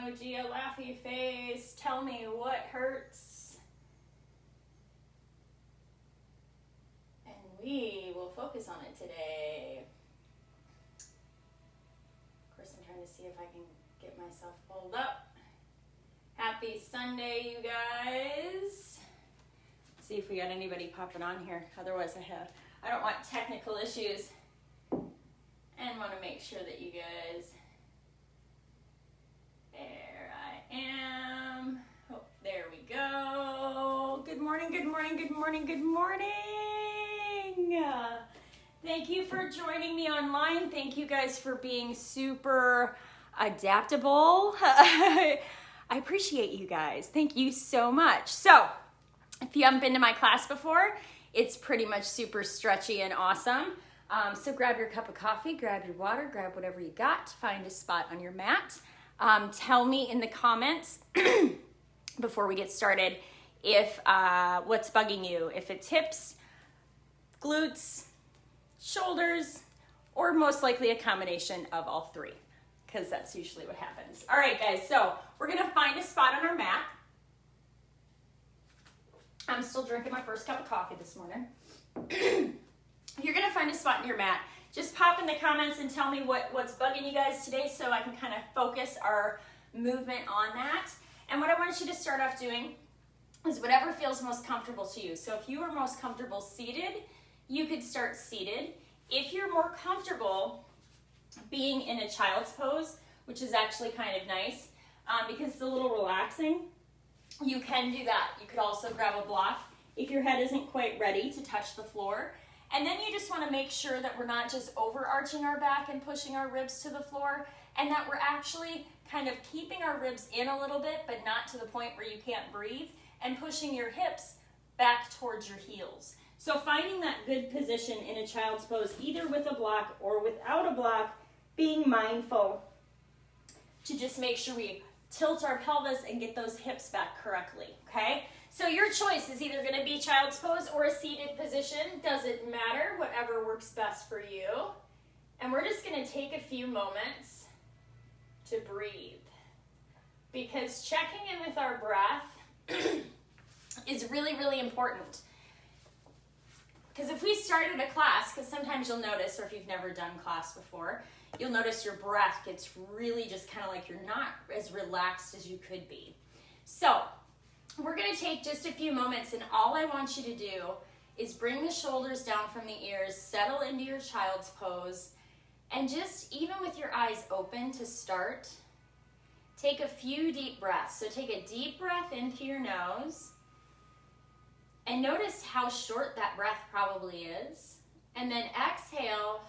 emoji, a laughy face. Tell me what hurts. And we will focus on it today. Of course, I'm trying to see if I can get myself pulled up. Happy Sunday, you guys. Let's see if we got anybody popping on here. Otherwise, I don't want technical issues. And want to make sure that you guys, there I am. Oh, there we go. Good morning, good morning, good morning, good morning. Thank you for joining me online. Thank you guys for being super adaptable. I appreciate you guys. Thank you so much. So, if you haven't been to my class before, it's pretty much super stretchy and awesome. So grab your cup of coffee, grab your water, grab whatever you got, find a spot on your mat. Tell me in the comments before we get started if what's bugging you, if it's hips, glutes, shoulders, or most likely a combination of all three, because that's usually what happens. All right, guys, so we're gonna find a spot on our mat. I'm still drinking my first cup of coffee this morning. You're gonna find a spot in your mat. Just pop in the comments and tell me what's bugging you guys today so I can kind of focus our movement on that. And what I want you to start off doing is whatever feels most comfortable to you. So if you are most comfortable seated, you could start seated. If you're more comfortable being in a child's pose, which is actually kind of nice because it's a little relaxing, you can do that. You could also grab a block if your head isn't quite ready to touch the floor. And then you just want to make sure that we're not just overarching our back and pushing our ribs to the floor, and that we're actually kind of keeping our ribs in a little bit, but not to the point where you can't breathe, and pushing your hips back towards your heels. So finding that good position in a child's pose, either with a block or without a block, being mindful to just make sure we tilt our pelvis and get those hips back correctly, okay? So your choice is either going to be child's pose or a seated position. Doesn't matter, whatever works best for you. And we're just going to take a few moments to breathe. Because checking in with our breath is really, really important. Because if we started a class, because sometimes you'll notice, or if you've never done class before, you'll notice your breath gets really just kind of like you're not as relaxed as you could be. So, we're going to take just a few moments, and all I want you to do is bring the shoulders down from the ears, settle into your child's pose, and just, even with your eyes open to start, take a few deep breaths. So take a deep breath into your nose, and notice how short that breath probably is. And then exhale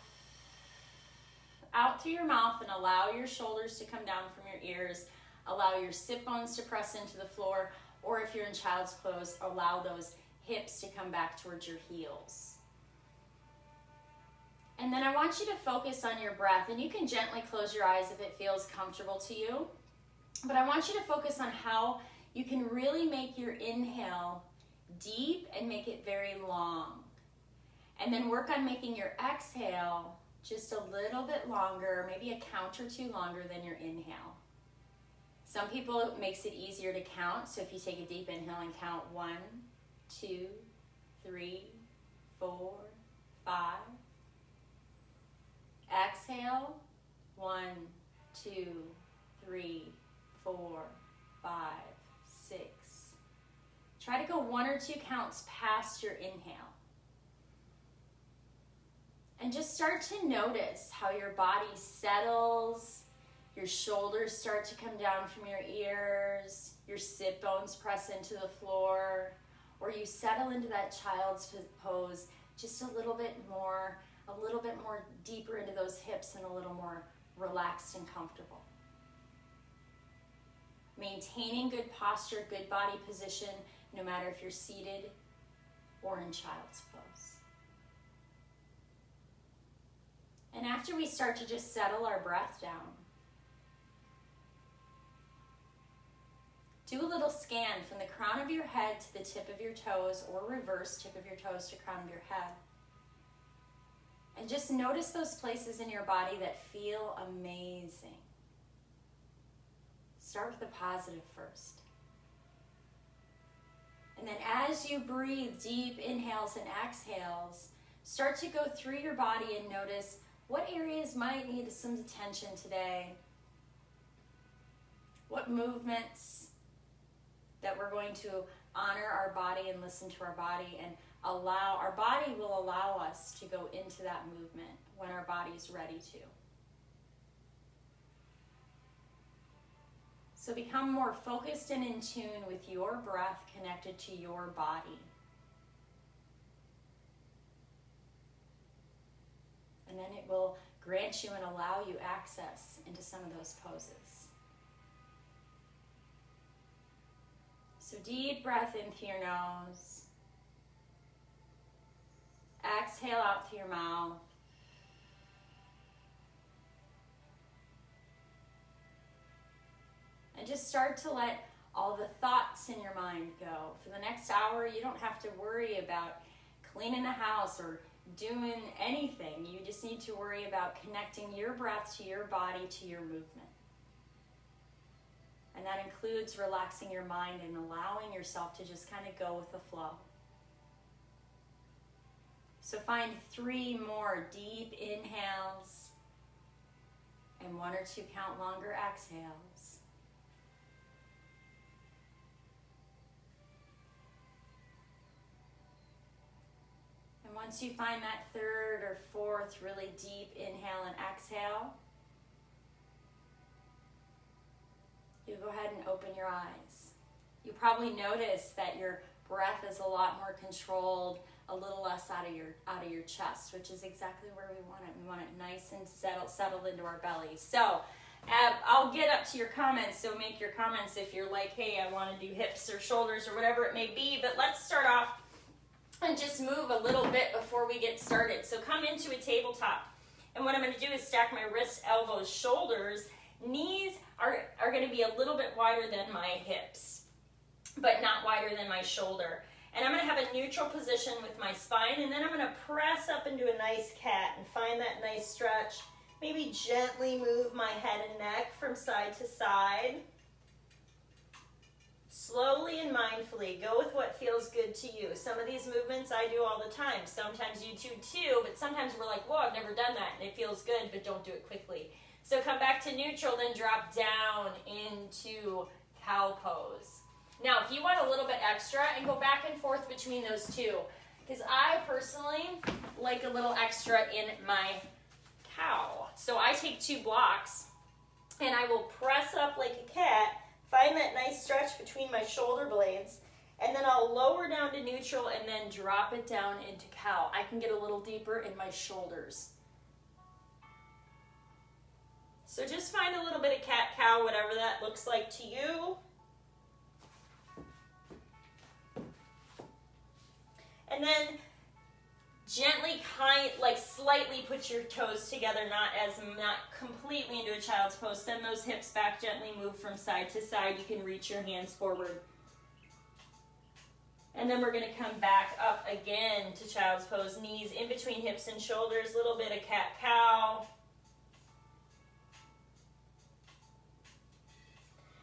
out through your mouth and allow your shoulders to come down from your ears. Allow your sit bones to press into the floor. Or if you're in child's pose, allow those hips to come back towards your heels. And then I want you to focus on your breath, and you can gently close your eyes if it feels comfortable to you. But I want you to focus on how you can really make your inhale deep and make it very long. And then work on making your exhale just a little bit longer, maybe a count or two longer than your inhale. Some people, it makes it easier to count. So if you take a deep inhale and count 1, 2, 3, 4, 5. Exhale, 1, 2, 3, 4, 5, 6. Try to go 1 or 2 counts past your inhale. And just start to notice how your body settles. Your shoulders start to come down from your ears, your sit bones press into the floor, or you settle into that child's pose just a little bit more deeper into those hips and a little more relaxed and comfortable. Maintaining good posture, good body position, no matter if you're seated or in child's pose. And after we start to just settle our breath down, do a little scan from the crown of your head to the tip of your toes, or reverse tip of your toes to crown of your head. And just notice those places in your body that feel amazing. Start with the positive first. And then as you breathe deep inhales and exhales, start to go through your body and notice what areas might need some attention today. What movements that we're going to honor our body and listen to our body and allow, our body will allow us to go into that movement when our body's ready to. So become more focused and in tune with your breath connected to your body. And then it will grant you and allow you access into some of those poses. So deep breath in through your nose. Exhale out through your mouth. And just start to let all the thoughts in your mind go. For the next hour, you don't have to worry about cleaning the house or doing anything. You just need to worry about connecting your breath to your body, to your movement. And that includes relaxing your mind and allowing yourself to just kind of go with the flow. So find 3 more deep inhales and 1 or 2 count longer exhales. And once you find that 3rd or 4th really deep inhale and exhale, you go ahead and open your eyes. You probably notice that your breath is a lot more controlled, a little less out of your chest, which is exactly where we want it. We want it nice and settled into our belly. So I'll get up to your comments, so make your comments if you're like, hey, I want to do hips or shoulders or whatever it may be, but let's start off and just move a little bit before we get started. So come into a tabletop, and what I'm going to do is stack my wrists, elbows, shoulders. Knees are going to be a little bit wider than my hips, but not wider than my shoulder. And I'm going to have a neutral position with my spine, and then I'm going to press up into a nice cat and find that nice stretch. Maybe gently move my head and neck from side to side. Slowly and mindfully, go with what feels good to you. Some of these movements I do all the time. Sometimes you do too, but sometimes we're like, whoa, I've never done that, and it feels good, but don't do it quickly. So come back to neutral, then drop down into cow pose. Now, if you want a little bit extra, and go back and forth between those two, because I personally like a little extra in my cow. So I take 2 blocks, and I will press up like a cat, find that nice stretch between my shoulder blades, and then I'll lower down to neutral and then drop it down into cow. I can get a little deeper in my shoulders. So just find a little bit of cat-cow, whatever that looks like to you. And then gently, slightly put your toes together, not completely into a child's pose. Send those hips back, gently move from side to side. You can reach your hands forward. And then we're going to come back up again to child's pose. Knees in between hips and shoulders, little bit of cat-cow.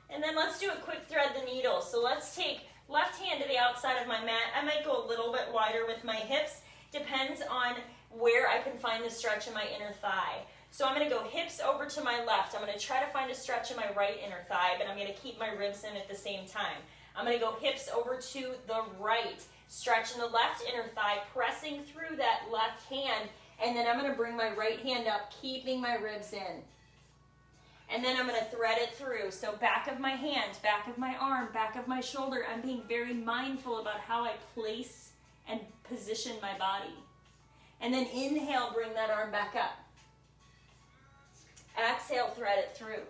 And then let's do a quick thread the needle. So let's take left hand to the outside of my mat. I might go a little bit wider with my hips. Depends on where I can find the stretch in my inner thigh. So I'm going to go hips over to my left. I'm going to try to find a stretch in my right inner thigh, but I'm going to keep my ribs in at the same time. I'm going to go hips over to the right, stretch in the left inner thigh, pressing through that left hand, and then I'm going to bring my right hand up, keeping my ribs in. And then I'm going to thread it through. So back of my hand, back of my arm, back of my shoulder. I'm being very mindful about how I place and position my body. And then inhale, bring that arm back up. Exhale, thread it through.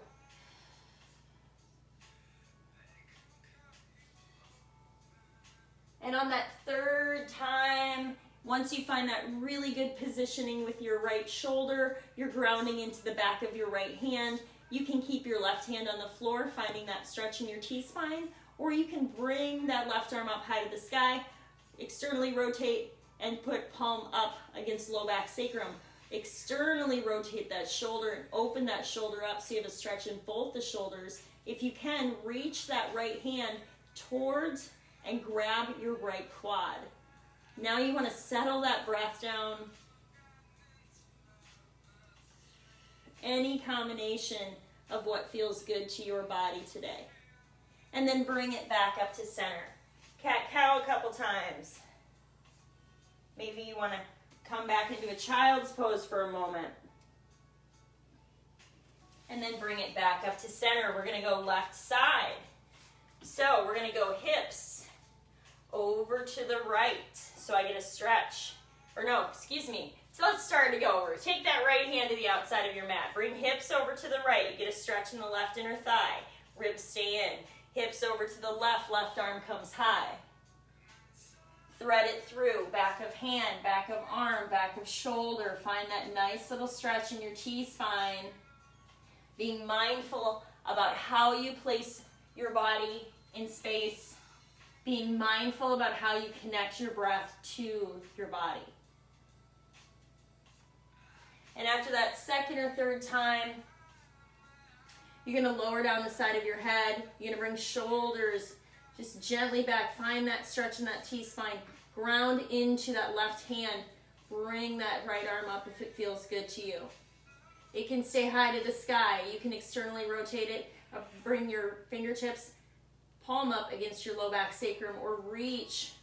And on that 3rd time, once you find that really good positioning with your right shoulder, you're grounding into the back of your right hand. You can keep your left hand on the floor, finding that stretch in your T-spine, or you can bring that left arm up high to the sky, externally rotate, and put palm up against low back sacrum. Externally rotate that shoulder and open that shoulder up so you have a stretch in both the shoulders, If you can, reach that right hand towards and grab your right quad. Now you want to settle that breath down. Any combination of what feels good to your body today. And then bring it back up to center. Cat-cow a couple times. Maybe you want to come back into a child's pose for a moment. And then bring it back up to center. We're going to go left side. So we're going to go hips over to the right. So I get a stretch. Or no, excuse me. So let's start to go over. Take that right hand to the outside of your mat. Bring hips over to the right. You get a stretch in the left inner thigh. Ribs stay in. Hips over to the left. Left arm comes high. Thread it through. Back of hand, back of arm, back of shoulder. Find that nice little stretch in your T-spine. Being mindful about how you place your body in space. Being mindful about how you connect your breath to your body. And after that second or third time, you're going to lower down the side of your head. You're going to bring shoulders just gently back. Find that stretch in that T-spine. Ground into that left hand. Bring that right arm up if it feels good to you. It can stay high to the sky. You can externally rotate it. Bring your fingertips, palm up against your low back sacrum, or reach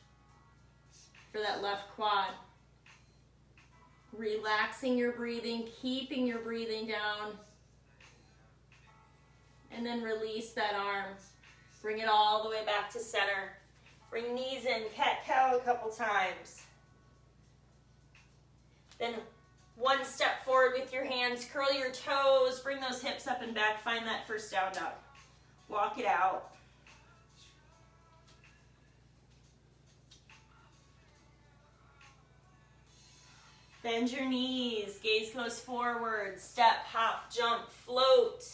for that left quad. Relaxing your breathing, keeping your breathing down. And then release that arm. Bring it all the way back to center. Bring knees in, cat-cow a couple times. Then one step forward with your hands. Curl your toes. Bring those hips up and back. Find that first down dog. Walk it out. Bend your knees. Gaze goes forward. Step, hop, jump, float.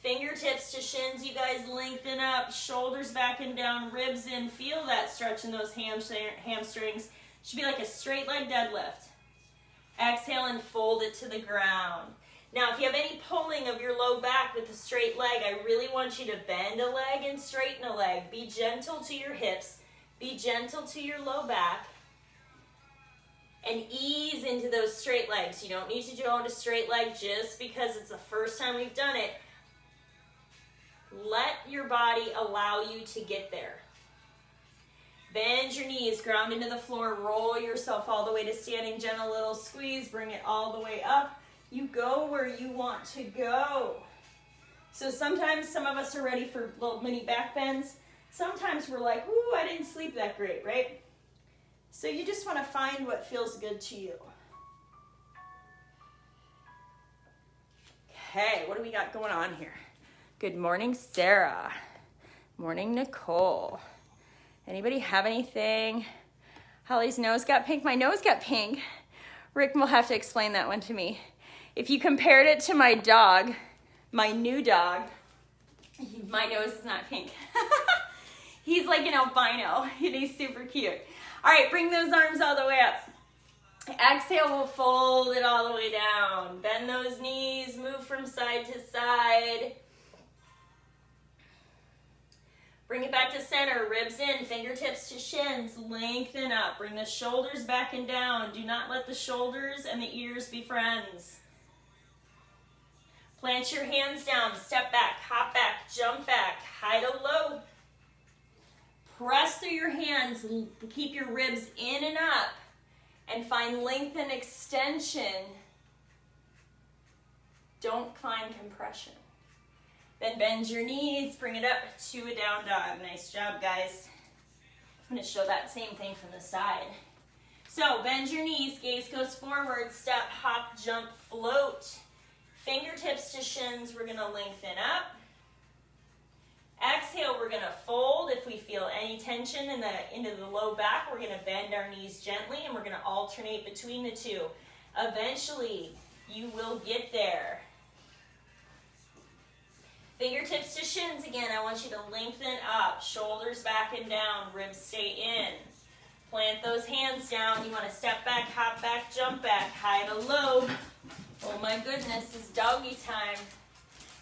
Fingertips to shins, you guys lengthen up. Shoulders back and down, ribs in. Feel that stretch in those hamstrings. Should be like a straight leg deadlift. Exhale and fold it to the ground. Now, if you have any pulling of your low back with a straight leg, I really want you to bend a leg and straighten a leg. Be gentle to your hips. Be gentle to your low back. And ease into those straight legs. You don't need to go into straight leg just because it's the first time we've done it. Let your body allow you to get there. Bend your knees, ground into the floor, roll yourself all the way to standing, gentle little squeeze, bring it all the way up. You go where you want to go. So sometimes some of us are ready for little mini back bends. Sometimes we're like, ooh, I didn't sleep that great, right? So you just want to find what feels good to you. Okay, what do we got going on here? Good morning, Sarah. Morning, Nicole. Anybody have anything? Hollie's nose got pink. My nose got pink. Rick will have to explain that one to me. If you compared it to my dog, my new dog, my nose is not pink. He's like an albino and he's super cute. All right, bring those arms all the way up. Exhale, we'll fold it all the way down. Bend those knees, move from side to side. Bring it back to center, ribs in, fingertips to shins, lengthen up. Bring the shoulders back and down. Do not let the shoulders and the ears be friends. Plant your hands down, step back, hop back, jump back, high to low. Press through your hands, keep your ribs in and up, and find length and extension. Don't find compression. Then bend your knees, bring it up to a down dog. Nice job, guys. I'm going to show that same thing from the side. So bend your knees, gaze goes forward, step, hop, jump, float. Fingertips to shins, we're going to lengthen up. Exhale, we're going to fold. If we feel any tension into the low back, we're going to bend our knees gently and we're going to alternate between the two. Eventually, you will get there. Fingertips to shins again. I want you to lengthen up. Shoulders back and down. Ribs stay in. Plant those hands down. You want to step back, hop back, jump back. High to low. Oh my goodness, it's doggy time.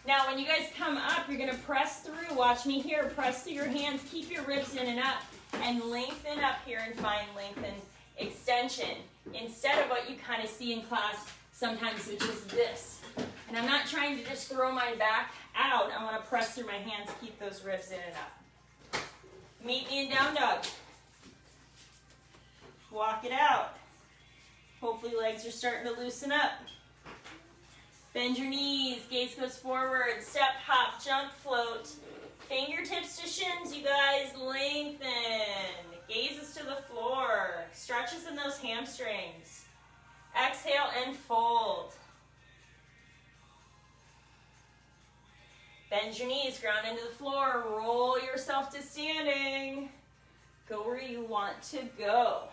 Now, when you guys come up, you're gonna press through. Watch me here. Press through your hands. Keep your ribs in and up, and lengthen up here and find lengthen extension. Instead of what you kind of see in class sometimes, which is this. And I'm not trying to just throw my back out. I want to press through my hands, keep those ribs in and up. Meet me in down dog. Walk it out. Hopefully legs are starting to loosen up. Bend your knees, gaze goes forward, step, hop, jump, float. Fingertips to shins, you guys, lengthen. Gazes to the floor. Stretches in those hamstrings. Exhale and fold. Bend your knees, ground into the floor, roll yourself to standing. Go where you want to go.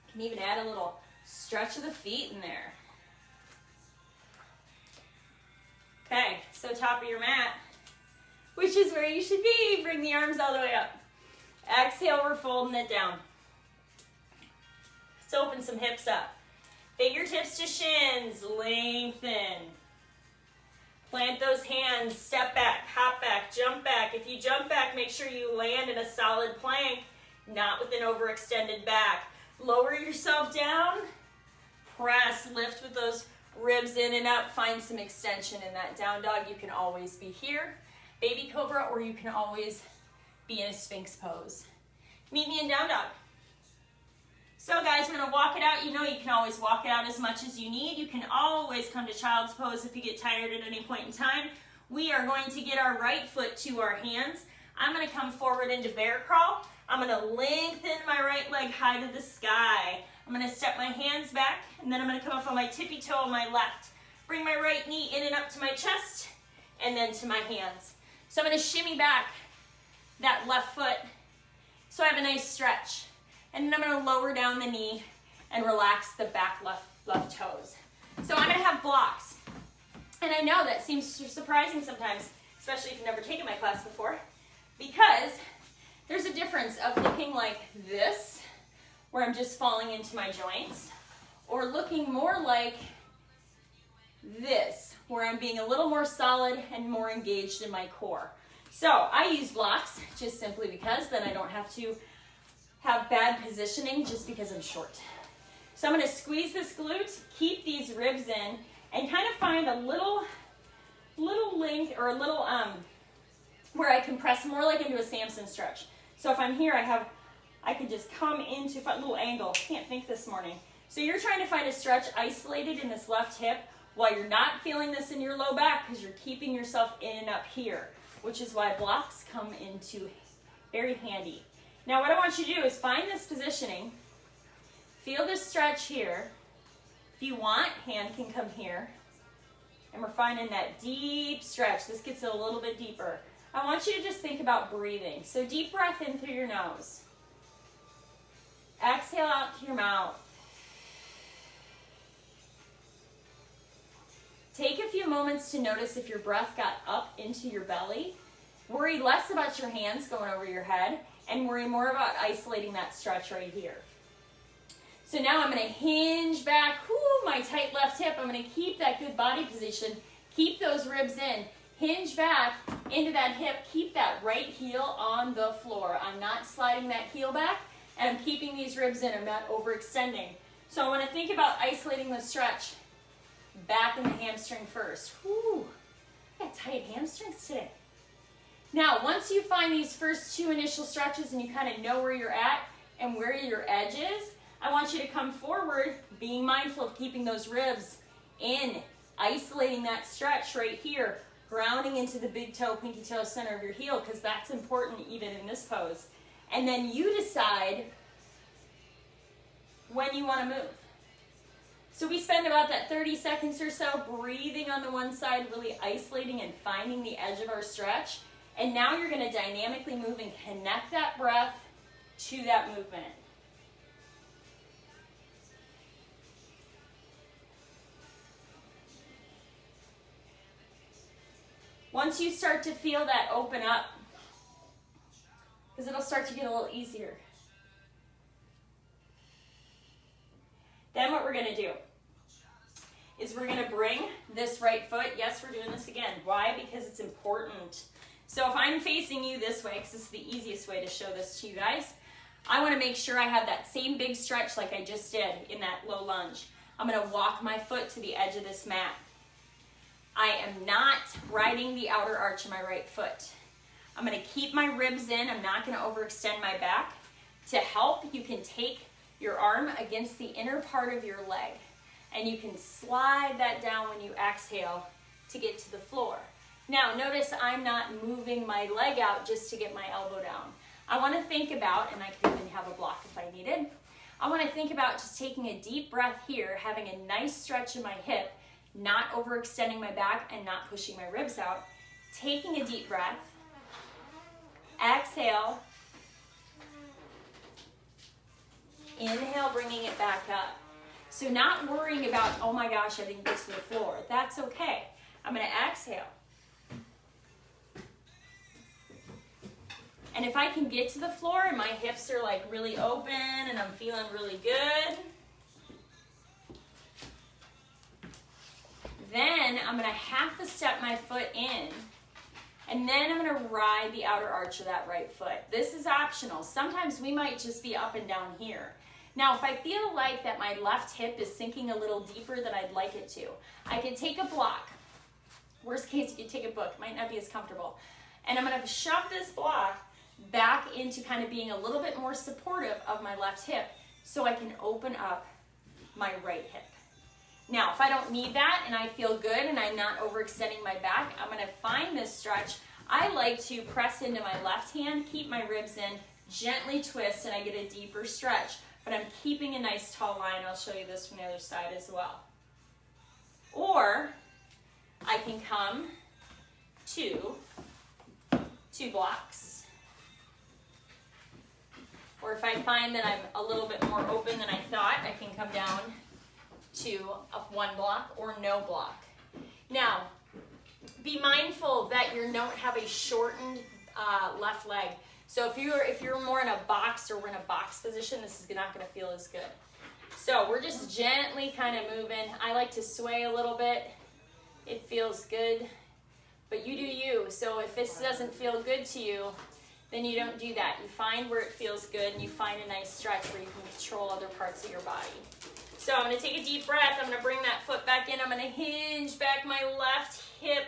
You can even add a little stretch of the feet in there. Okay, so top of your mat, which is where you should be. Bring the arms all the way up. Exhale, we're folding it down. Let's open some hips up. Fingertips to shins, lengthen. Plant those hands, step back, hop back, jump back. If you jump back, make sure you land in a solid plank, not with an overextended back. Lower yourself down, press, lift with those ribs in and up, find some extension in that down dog. You can always be here, baby cobra, or you can always be in a sphinx pose. Meet me in down dog. So guys, we're gonna walk it out. You know you can always walk it out as much as you need. You can always come to child's pose if you get tired at any point in time. We are going to get our right foot to our hands. I'm gonna come forward into bear crawl. I'm gonna lengthen my right leg high to the sky. I'm gonna step my hands back, and then I'm gonna come up on my tippy toe on my left. Bring my right knee in and up to my chest, and then to my hands. So I'm gonna shimmy back that left foot so I have a nice stretch. And then I'm gonna lower down the knee and relax the back left toes. So I'm gonna have blocks. And I know that seems surprising sometimes, especially if you've never taken my class before, because there's a difference of looking like this, where I'm just falling into my joints, or looking more like this, where I'm being a little more solid and more engaged in my core. So I use blocks just simply because then I don't have to have bad positioning just because I'm short. So I'm gonna squeeze this glute, keep these ribs in, and kind of find a little length or a little, where I can press more like into a Samson stretch. So if I'm here, I can just come into a little angle. Can't think this morning. So you're trying to find a stretch isolated in this left hip while you're not feeling this in your low back because you're keeping yourself in and up here, which is why blocks come into very handy. Now what I want you to do is find this positioning, feel this stretch here. If you want, hand can come here. And we're finding that deep stretch. This gets a little bit deeper. I want you to just think about breathing. So deep breath in through your nose. Exhale out to your mouth. Take a few moments to notice if your breath got up into your belly. Worry less about your hands going over your head and worry more about isolating that stretch right here. So now I'm going to hinge back, my tight left hip. I'm going to keep that good body position. Keep those ribs in. Hinge back into that hip. Keep that right heel on the floor. I'm not sliding that heel back, and I'm keeping these ribs in. I'm not overextending. So I want to think about isolating the stretch back in the hamstring first. I got tight hamstrings today. Now, once you find these first two initial stretches and you kind of know where you're at and where your edge is, I want you to come forward, being mindful of keeping those ribs in, isolating that stretch right here, grounding into the big toe, pinky toe, center of your heel, because that's important even in this pose. And then you decide when you want to move. So we spend about that 30 seconds or so breathing on the one side, really isolating and finding the edge of our stretch. And now you're going to dynamically move and connect that breath to that movement. Once you start to feel that open up, because it'll start to get a little easier. Then what we're going to do is we're gonna bring this right foot, yes, we're doing this again. Why? Because it's important. So if I'm facing you this way, because this is the easiest way to show this to you guys, I wanna make sure I have that same big stretch like I just did in that low lunge. I'm gonna walk my foot to the edge of this mat. I am not riding the outer arch of my right foot. I'm gonna keep my ribs in. I'm not gonna overextend my back. To help, you can take your arm against the inner part of your leg and you can slide that down when you exhale to get to the floor. Now, notice I'm not moving my leg out just to get my elbow down. I wanna think about, and I can even have a block if I needed, I wanna think about just taking a deep breath here, having a nice stretch in my hip, not overextending my back and not pushing my ribs out. Taking a deep breath, exhale, inhale, bringing it back up. So not worrying about, oh my gosh, I didn't get to the floor. That's okay. I'm gonna exhale. And if I can get to the floor and my hips are like really open and I'm feeling really good, then I'm gonna half a step my foot in, and then I'm gonna ride the outer arch of that right foot. This is optional. Sometimes we might just be up and down here. Now, if I feel like that my left hip is sinking a little deeper than I'd like it to, I can take a block. Worst case, you can take a book. Might not be as comfortable. And I'm gonna shove this block back into kind of being a little bit more supportive of my left hip so I can open up my right hip. Now, if I don't need that and I feel good and I'm not overextending my back, I'm gonna find this stretch. I like to press into my left hand, keep my ribs in, gently twist, and I get a deeper stretch. But I'm keeping a nice tall line. I'll show you this from the other side as well. Or I can come to 2 blocks. Or if I find that I'm a little bit more open than I thought, I can come down to a 1 block or no block. Now, be mindful that you don't have a shortened left leg. So if you're more in a box or we're in a box position, this is not gonna feel as good. So we're just gently kind of moving. I like to sway a little bit. It feels good, but you do you. So if this doesn't feel good to you, then you don't do that. You find where it feels good and you find a nice stretch where you can control other parts of your body. So I'm gonna take a deep breath. I'm gonna bring that foot back in. I'm gonna hinge back my left hip,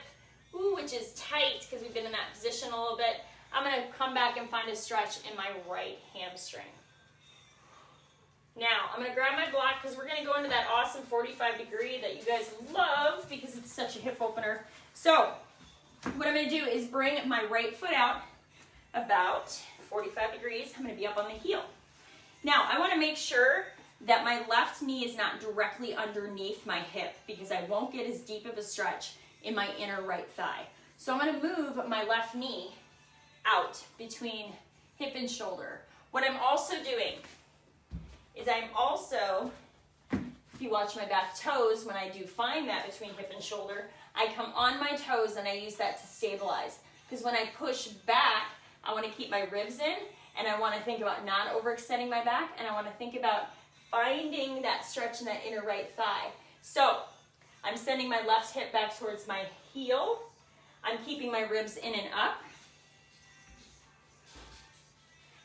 which is tight because we've been in that position a little bit. I'm gonna come back and find a stretch in my right hamstring. Now, I'm gonna grab my block because we're gonna go into that awesome 45 degree that you guys love because it's such a hip opener. So, what I'm gonna do is bring my right foot out about 45 degrees. I'm gonna be up on the heel. Now, I wanna make sure that my left knee is not directly underneath my hip because I won't get as deep of a stretch in my inner right thigh. So I'm gonna move my left knee out between hip and shoulder. What I'm also doing is I'm also, if you watch my back toes, when I do find that between hip and shoulder, I come on my toes and I use that to stabilize. Because when I push back, I want to keep my ribs in and I want to think about not overextending my back and I want to think about finding that stretch in that inner right thigh. So I'm sending my left hip back towards my heel. I'm keeping my ribs in and up.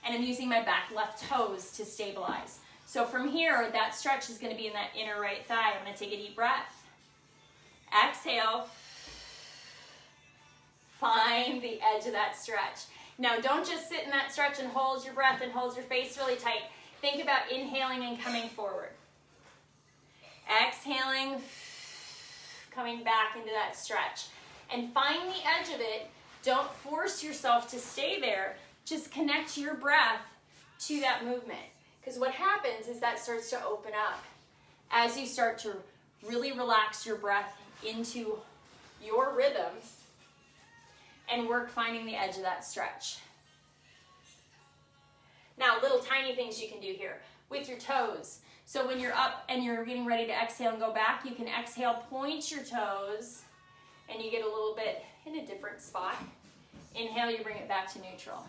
And I'm using my back left toes to stabilize. So from here, that stretch is going to be in that inner right thigh. I'm going to take a deep breath. Exhale. Find the edge of that stretch. Now, don't just sit in that stretch and hold your breath and hold your face really tight. Think about inhaling and coming forward. Exhaling, coming back into that stretch. And find the edge of it. Don't force yourself to stay there. Just connect your breath to that movement. Because what happens is that starts to open up. As you start to really relax your breath into your rhythm and work finding the edge of that stretch. Now, little tiny things you can do here with your toes. So when you're up and you're getting ready to exhale and go back, you can exhale, point your toes, and you get a little bit in a different spot. Inhale, you bring it back to neutral.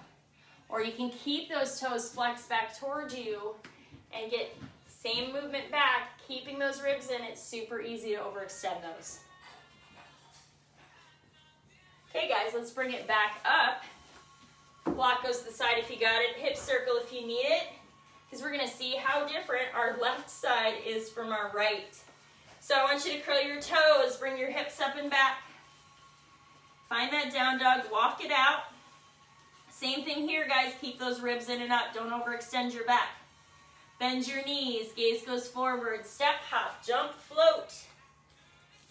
Or you can keep those toes flexed back towards you and get Same movement back, keeping those ribs in. It's super easy to overextend those. Okay guys, let's bring it back up. Block goes to the side if you got it. Hip circle if you need it. Because we're going to see how different our left side is from our right. So I want you to curl your toes, bring your hips up and back. Find that down dog, walk it out. Same thing here, guys. Keep those ribs in and up. Don't overextend your back. Bend your knees, gaze goes forward. Step, hop, jump, float.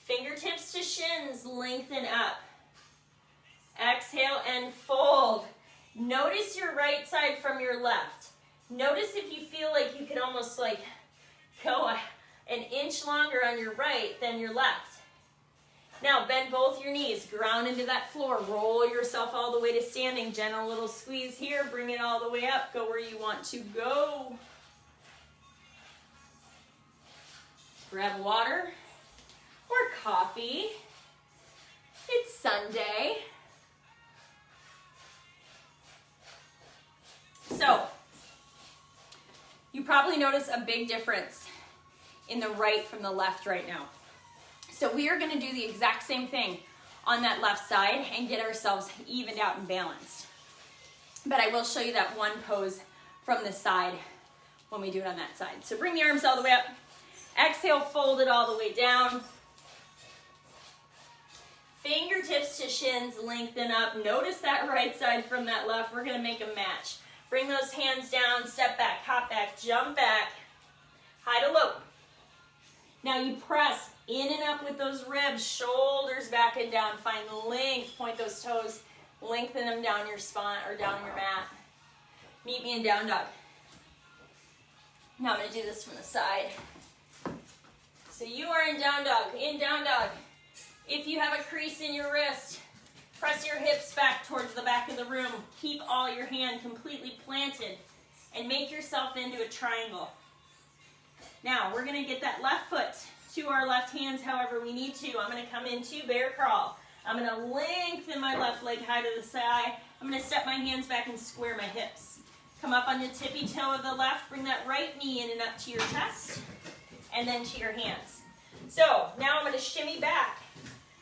Fingertips to shins, lengthen up. Exhale and fold. Notice your right side from your left. Notice if you feel like you can almost like go an inch longer on your right than your left. Now bend both your knees, ground into that floor, roll yourself all the way to standing. Gentle little squeeze here, bring it all the way up, go where you want to go. Grab water or coffee. It's Sunday. So, you probably notice a big difference in the right from the left right now. So we are going to do the exact same thing on that left side and get ourselves evened out and balanced. But I will show you that one pose from the side when we do it on that side. So bring the arms all the way up. Exhale, fold it all the way down. Fingertips to shins, lengthen up. Notice that right side from that left. We're going to make a match. Bring those hands down, step back, hop back, jump back, high to low. Now you press in and up with those ribs, shoulders back and down. Find length, point those toes, lengthen them down your spine or down your mat. Meet me in down dog. Now I'm going to do this from the side. So you are in down dog, in down dog. If you have a crease in your wrist, press your hips back towards the back of the room. Keep all your hand completely planted and make yourself into a triangle. Now, we're going to get that left foot to our left hands however we need to. I'm going to come into bear crawl. I'm going to lengthen my left leg high to the side. I'm going to step my hands back and square my hips. Come up on the tippy toe of the left. Bring that right knee in and up to your chest and then to your hands. So, now I'm going to shimmy back.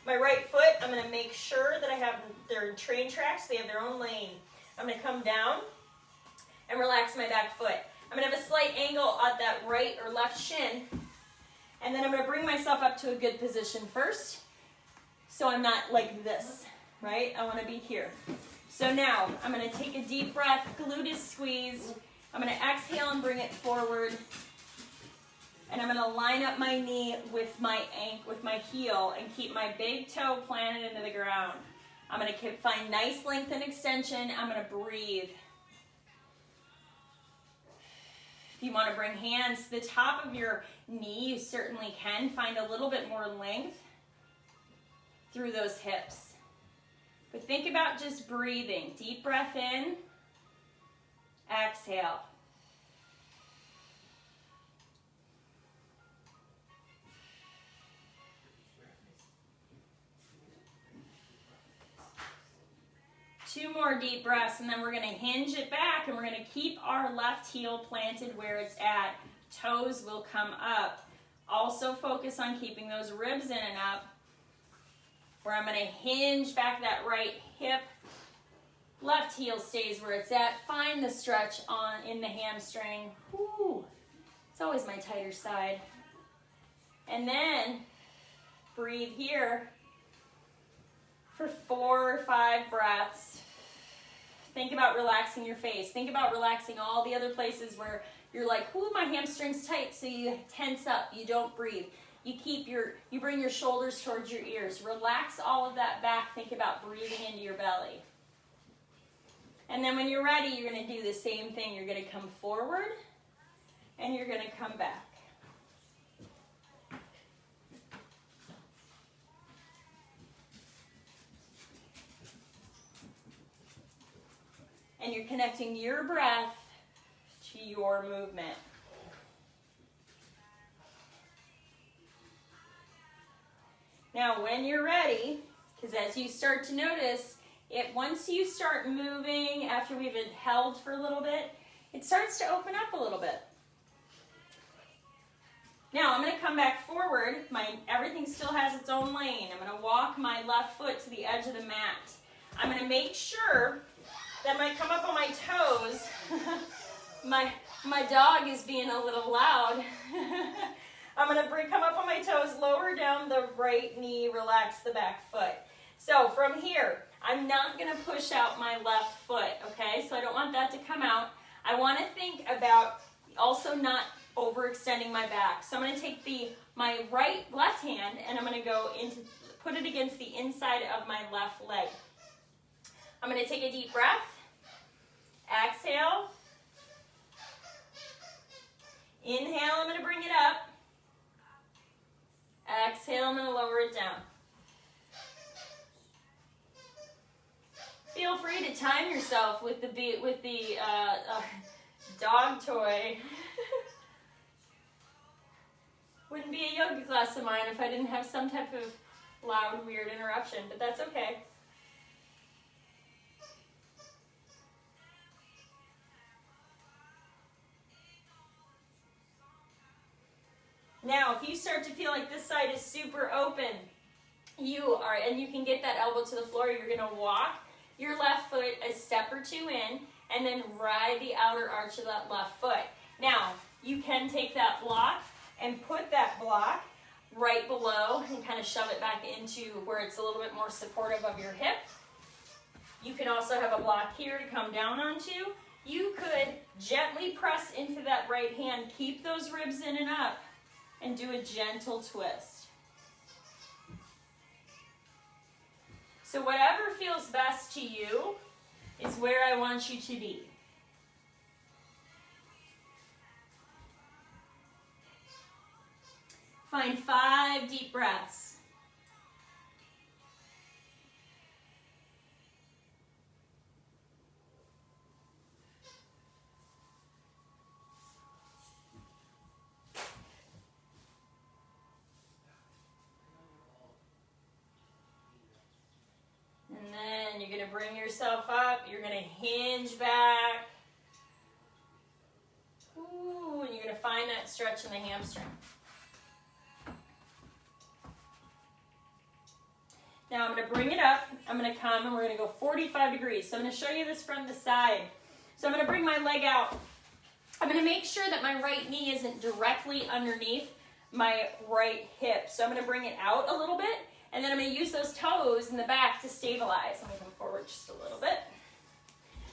My right foot, I'm going to make sure that I have their train tracks. They have their own lane. I'm going to come down and relax my back foot. I'm going to have a slight angle at that right or left shin. And then I'm going to bring myself up to a good position first. So I'm not like this, right? I want to be here. So now I'm going to take a deep breath, gluteus squeeze. I'm going to exhale and bring it forward. And I'm going to line up my knee with my heel and keep my big toe planted into the ground. I'm going to find nice length and extension. I'm going to breathe. If you want to bring hands to the top of your knee, you certainly can. Find a little bit more length through those hips. But think about just breathing. Deep breath in. Exhale. Two more deep breaths, and then we're going to hinge it back, and we're going to keep our left heel planted where it's at. Toes will come up. Also focus on keeping those ribs in and up, where I'm going to hinge back that right hip. Left heel stays where it's at. Find the stretch in the hamstring. Woo. It's always my tighter side. And then breathe here for 4 or 5 breaths. Think about relaxing your face. Think about relaxing all the other places where you're like, ooh, my hamstring's tight, so you tense up, you don't breathe. You bring your shoulders towards your ears. Relax all of that back. Think about breathing into your belly. And then when you're ready, you're going to do the same thing. You're going to come forward, and you're going to come back. And you're connecting your breath to your movement. Now, when you're ready, because as you start to notice, once you start moving, after we've held for a little bit, it starts to open up a little bit. Now I'm gonna come back forward. Everything still has its own lane. I'm gonna walk my left foot to the edge of the mat. I'm gonna make sure that when I come up on my toes, my dog is being a little loud. I'm gonna come up on my toes, lower down the right knee, relax the back foot. So from here, I'm not gonna push out my left foot, okay? So I don't want that to come out. I wanna think about also not overextending my back. So I'm gonna take my left hand and I'm gonna put it against the inside of my left leg. I'm gonna take a deep breath, exhale, inhale, I'm gonna bring it up, exhale, I'm gonna lower it down. Feel free to time yourself with the dog toy. Wouldn't be a yoga class of mine if I didn't have some type of loud, weird interruption, but that's okay. Now, if you start to feel like this side is super open, and you can get that elbow to the floor, you're gonna walk your left foot a step or two in, and then ride the outer arch of that left foot. Now, you can take that block and put that block right below and kind of shove it back into where it's a little bit more supportive of your hip. You can also have a block here to come down onto. You could gently press into that right hand, keep those ribs in and up, and do a gentle twist. So whatever feels best to you is where I want you to be. Find 5 deep breaths. And then you're going to bring yourself up. You're going to hinge back. Ooh, and you're going to find that stretch in the hamstring. Now I'm going to bring it up. I'm going to come and we're going to go 45 degrees. So I'm going to show you this from the side. So I'm going to bring my leg out. I'm going to make sure that my right knee isn't directly underneath my right hip. So I'm going to bring it out a little bit. And then I'm going to use those toes in the back to stabilize. Let me come forward just a little bit.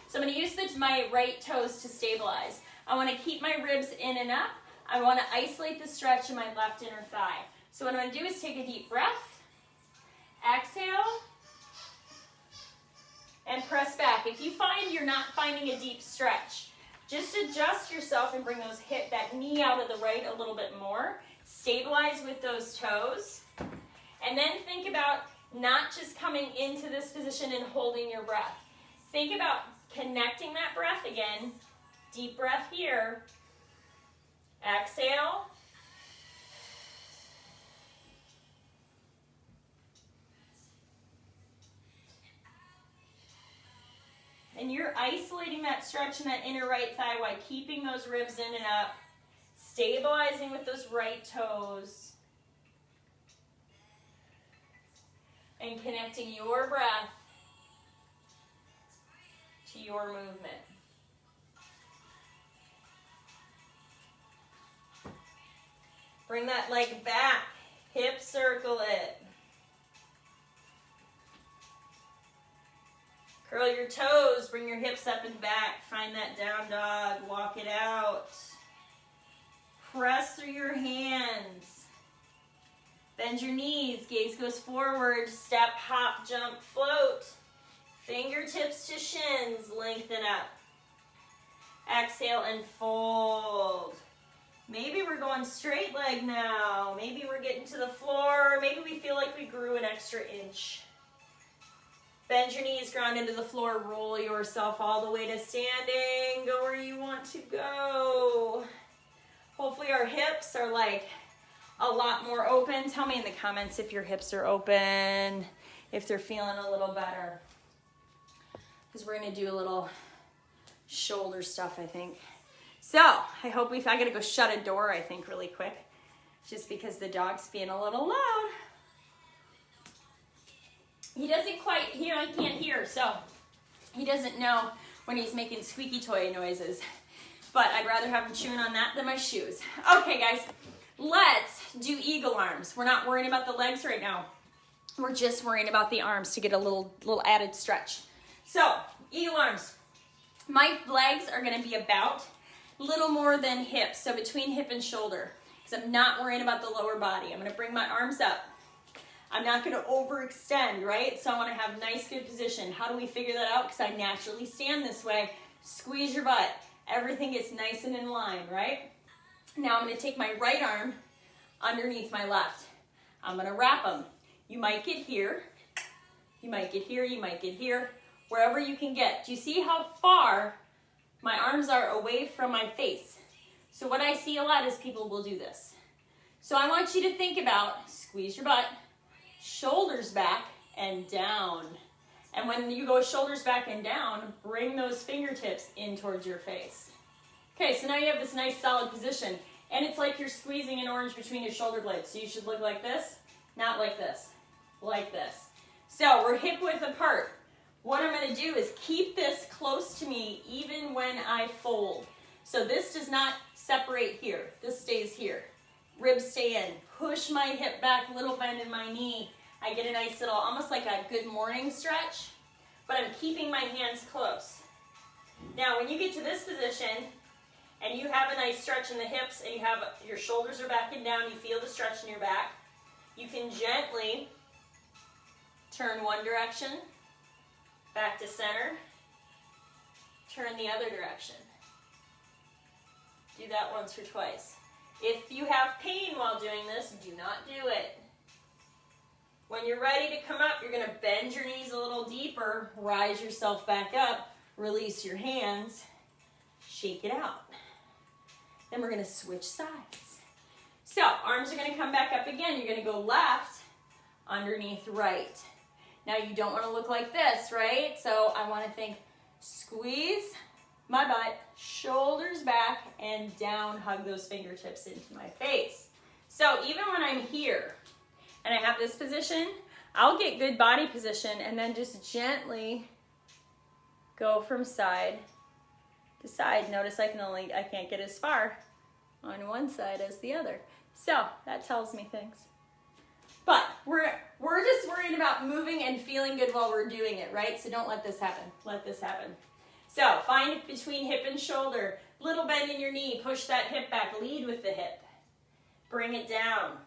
So I'm going to use my right toes to stabilize. I want to keep my ribs in and up. I want to isolate the stretch in my left inner thigh. So what I'm going to do is take a deep breath. Exhale. And press back. If you find you're not finding a deep stretch, just adjust yourself and bring that knee out of the right a little bit more. Stabilize with those toes. And then think about not just coming into this position and holding your breath. Think about connecting that breath again. Deep breath here. Exhale. And you're isolating that stretch in that inner right thigh while keeping those ribs in and up. Stabilizing with those right toes. And connecting your breath to your movement. Bring that leg back, hip circle it. Curl your toes, bring your hips up and back, find that down dog, walk it out. Press through your hands. Bend your knees, gaze goes forward, step, hop, jump, float. Fingertips to shins, lengthen up. Exhale and fold. Maybe we're going straight leg now. Maybe we're getting to the floor. Maybe we feel like we grew an extra inch. Bend your knees, ground into the floor, roll yourself all the way to standing. Go where you want to go. Hopefully our hips are like a lot more open. Tell me in the comments if your hips are open, if they're feeling a little better. Because we're going to do a little shoulder stuff, I think. So, I gotta go shut a door, I think, really quick. just because the dog's being a little loud. He doesn't quite, he can't hear, so he doesn't know when he's making squeaky toy noises. But I'd rather have him chewing on that than my shoes. Okay, guys, let's do eagle arms. We're not worrying about the legs right now. We're just worrying about the arms to get a little added stretch. So, eagle arms. My legs are gonna be about a little more than hips, so between hip and shoulder, because I'm not worrying about the lower body. I'm gonna bring my arms up. I'm not gonna overextend, right? So I wanna have nice, good position. How do we figure that out? Because I naturally stand this way. Squeeze your butt. Everything gets nice and in line, right? Now I'm gonna take my right arm underneath my left. I'm gonna wrap them. You might get here, you might get here, you might get here, wherever you can get. Do you see how far my arms are away from my face? So what I see a lot is people will do this. So I want you to think about, squeeze your butt, shoulders back and down. And when you go shoulders back and down, bring those fingertips in towards your face. Okay, so now you have this nice solid position. And it's like you're squeezing an orange between your shoulder blades. So you should look like this, not like this, like this. So we're hip width apart. What I'm gonna do is keep this close to me even when I fold. So this does not separate here. This stays here. Ribs stay in. Push my hip back, little bend in my knee. I get a nice little, almost like a good morning stretch, but I'm keeping my hands close. Now, when you get to this position, and you have a nice stretch in the hips, and you have your shoulders are back and down, you feel the stretch in your back, you can gently turn one direction, back to center, turn the other direction. Do that once or twice. If you have pain while doing this, do not do it. When you're ready to come up, you're going to bend your knees a little deeper, rise yourself back up, release your hands, shake it out. Then we're going to switch sides. So arms are going to come back up again. You're going to go left underneath right. Now you don't want to look like this, right? So I want to think squeeze my butt, shoulders back and down, hug those fingertips into my face. So even when I'm here and I have this position, I'll get good body position and then just gently go from side to side. Notice I can't get as far on one side as the other. So that tells me things. But we're just worried about moving and feeling good while we're doing it, right? So don't let this happen. Let this happen. So find between hip and shoulder, little bend in your knee, push that hip back, lead with the hip. Bring it down.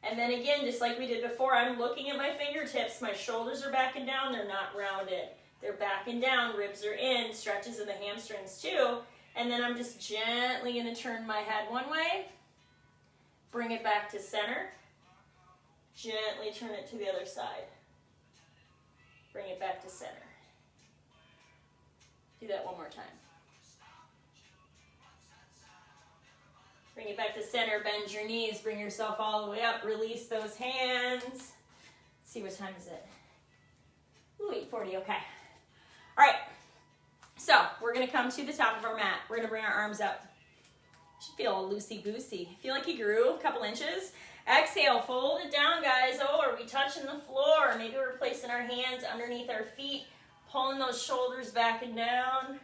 And then again, just like we did before, I'm looking at my fingertips. My shoulders are back and down. They're not rounded. They're back and down. Ribs are in. Stretches in the hamstrings too. And then I'm just gently going to turn my head one way. Bring it back to center. Gently turn it to the other side. Bring it back to center. Do that one more time. Bring it back to center, bend your knees, bring yourself all the way up, release those hands. Let's see, what time is it? Ooh, 8:40, okay. All right, so we're gonna come to the top of our mat. We're gonna bring our arms up. Should feel all loosey-goosey. Feel like you grew a couple inches. Exhale, fold it down, guys. Oh, are we touching the floor? Maybe we're placing our hands underneath our feet, pulling those shoulders back and down.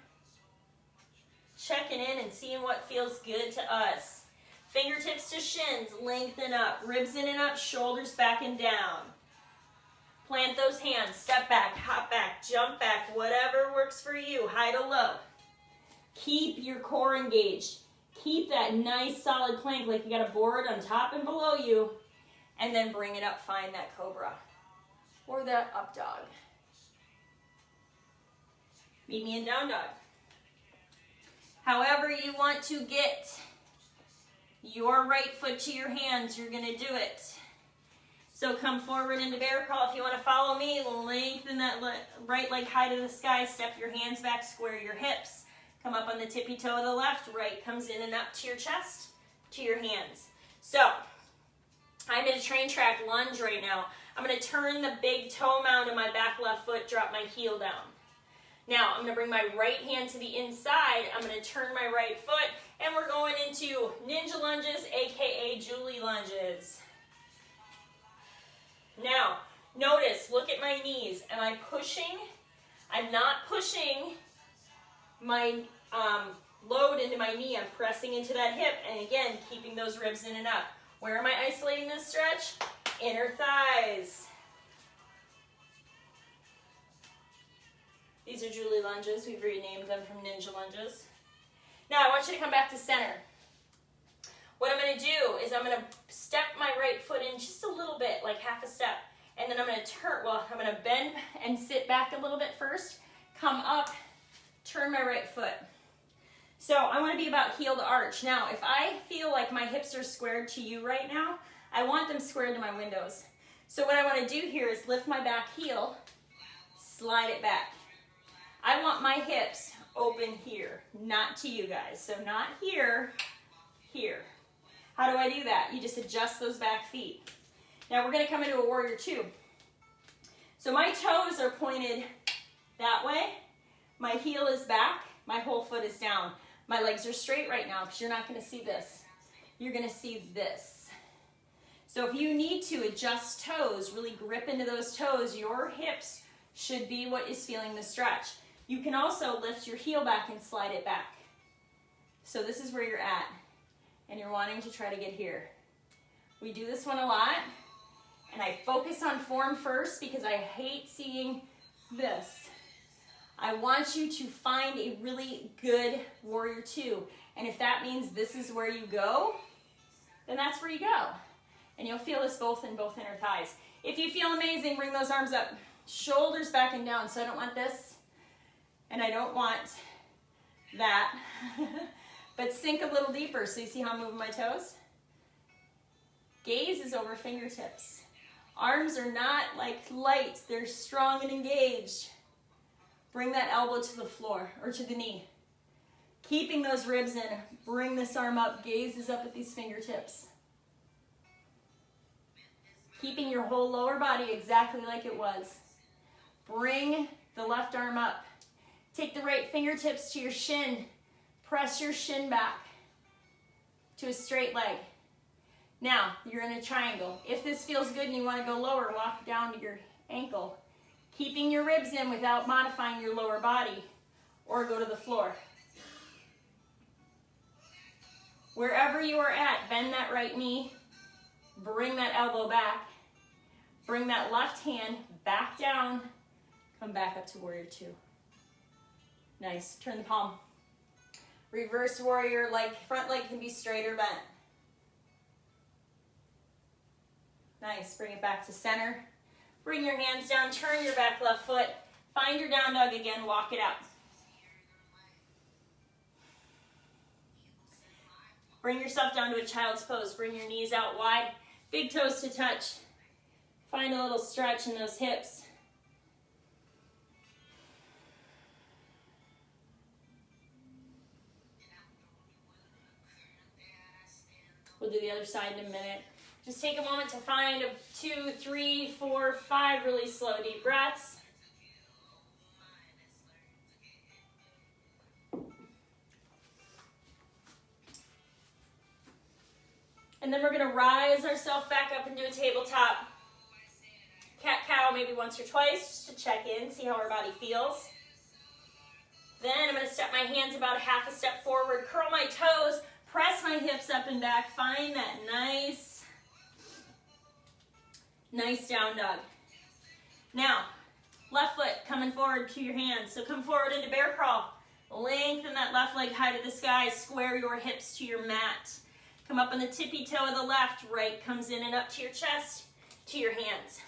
Checking in and seeing what feels good to us. Fingertips to shins, lengthen up. Ribs in and up, shoulders back and down. Plant those hands, step back, hop back, jump back, whatever works for you, high to low. Keep your core engaged. Keep that nice solid plank like you got a board on top and below you. And then bring it up, find that cobra or that up dog. Meet me in down dog. However you want to get your right foot to your hands, you're gonna do it. So come forward into bear crawl. If you wanna follow me, lengthen that right leg high to the sky, step your hands back, square your hips. Come up on the tippy toe of the left, right comes in and up to your chest, to your hands. So, I'm in a train track lunge right now. I'm gonna turn the big toe mound of my back left foot, drop my heel down. Now, I'm gonna bring my right hand to the inside. I'm gonna turn my right foot, and we're going into ninja lunges, AKA Julie lunges. Now, notice, look at my knees. Am I pushing? I'm not pushing my load into my knee. I'm pressing into that hip, and again, keeping those ribs in and up. Where am I isolating this stretch? Inner thighs. These are Julie lunges. We've renamed them from ninja lunges. Now I want you to come back to center. What I'm going to do is I'm going to step my right foot in just a little bit, like half a step. And then I'm going to turn, well, I'm going to bend and sit back a little bit first. Come up, turn my right foot. So I want to be about heel to arch. Now, if I feel like my hips are squared to you right now, I want them squared to my windows. So what I want to do here is lift my back heel, slide it back. I want my hips open here, not to you guys. So not here, here. How do I do that? You just adjust those back feet. Now we're going to come into a warrior two. So my toes are pointed that way. My heel is back. My whole foot is down. My legs are straight right now because you're not going to see this. You're going to see this. So if you need to adjust toes, really grip into those toes, your hips should be what is feeling the stretch. You can also lift your heel back and slide it back. So this is where you're at, and you're wanting to try to get here. We do this one a lot, and I focus on form first because I hate seeing this. I want you to find a really good warrior two, and if that means this is where you go, then that's where you go. And you'll feel this both in both inner thighs. If you feel amazing, bring those arms up, shoulders back and down. So I don't want this, and I don't want that. But sink a little deeper. So you see how I'm moving my toes? Gaze is over fingertips. Arms are not like light. They're strong and engaged. Bring that elbow to the floor or to the knee. Keeping those ribs in. Bring this arm up. Gaze is up at these fingertips. Keeping your whole lower body exactly like it was. Bring the left arm up. Take the right fingertips to your shin. Press your shin back to a straight leg. Now, you're in a triangle. If this feels good and you want to go lower, walk down to your ankle. Keeping your ribs in without modifying your lower body, or go to the floor. Wherever you are at, bend that right knee. Bring that elbow back. Bring that left hand back down. Come back up to warrior two. Nice. Turn the palm. Reverse warrior, like front leg can be straight or bent. Nice. Bring it back to center. Bring your hands down. Turn your back left foot. Find your down dog again. Walk it out. Bring yourself down to a child's pose. Bring your knees out wide. Big toes to touch. Find a little stretch in those hips. We'll do the other side in a minute. Just take a moment to find 2, 3, 4, 5 really slow deep breaths. And then we're going to rise ourselves back up and do a tabletop. Cat-cow maybe once or twice just to check in, see how our body feels. Then I'm going to step my hands about half a step forward, curl my toes, press my hips up and back. Find that nice down dog. Now, left foot coming forward to your hands. So come forward into bear crawl. Lengthen that left leg high to the sky. Square your hips to your mat. Come up on the tippy toe of the left. Right comes in and up to your chest, to your hands.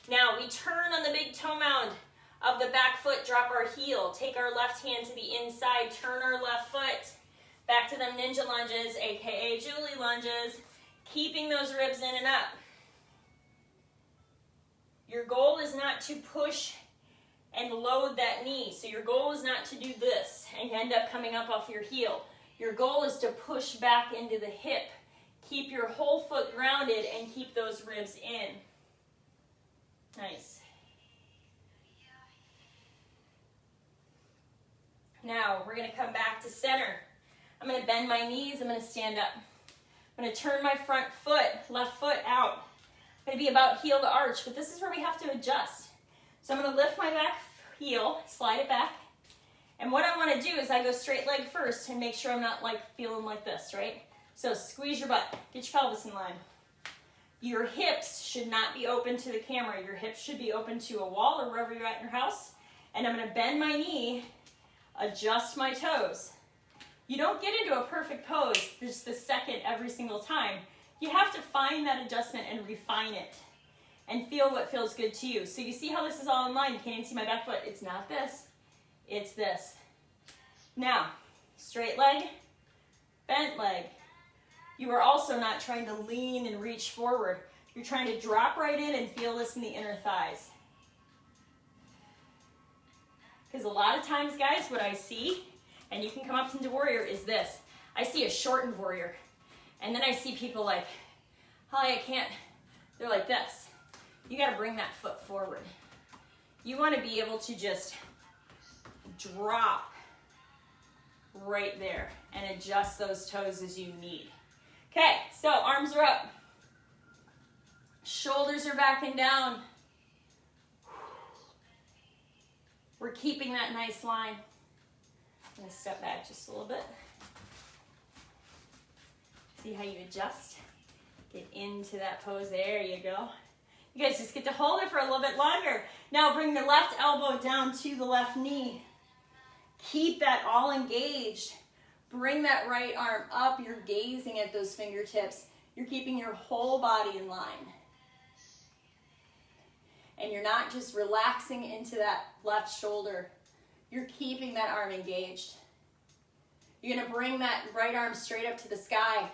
Now we turn on the big toe mound of the back foot. Drop our heel. Take our left hand to the inside. Turn our left foot. Back to them ninja lunges, aka Julie lunges. Keeping those ribs in and up. Your goal is not to push and load that knee. So your goal is not to do this and end up coming up off your heel. Your goal is to push back into the hip. Keep your whole foot grounded and keep those ribs in. Nice. Now we're gonna come back to center. I'm gonna bend my knees, I'm gonna stand up. I'm gonna turn my front foot, left foot out. I'm gonna be about heel to arch, but this is where we have to adjust. So I'm gonna lift my back heel, slide it back. And what I wanna do is I go straight leg first and make sure I'm not like feeling like this, right? So squeeze your butt, get your pelvis in line. Your hips should not be open to the camera. Your hips should be open to a wall or wherever you're at in your house. And I'm gonna bend my knee, adjust my toes. You don't get into a perfect pose just the second every single time. You have to find that adjustment and refine it and feel what feels good to you. So you see how this is all in line. You can't even see my back foot. It's not this, it's this. Now, straight leg, bent leg. You are also not trying to lean and reach forward. You're trying to drop right in and feel this in the inner thighs. Because a lot of times, guys, what I see, and you can come up into warrior, is this. I see a shortened warrior. And then I see people like, Holly, I can't. They're like this. You got to bring that foot forward. You want to be able to just drop right there and adjust those toes as you need. Okay, so arms are up. Shoulders are back and down. We're keeping that nice line. I'm gonna step back just a little bit. See how you adjust? Get into that pose, there you go. You guys just get to hold it for a little bit longer. Now bring the left elbow down to the left knee. Keep that all engaged. Bring that right arm up. You're gazing at those fingertips. You're keeping your whole body in line. And you're not just relaxing into that left shoulder. You're keeping that arm engaged. You're gonna bring that right arm straight up to the sky.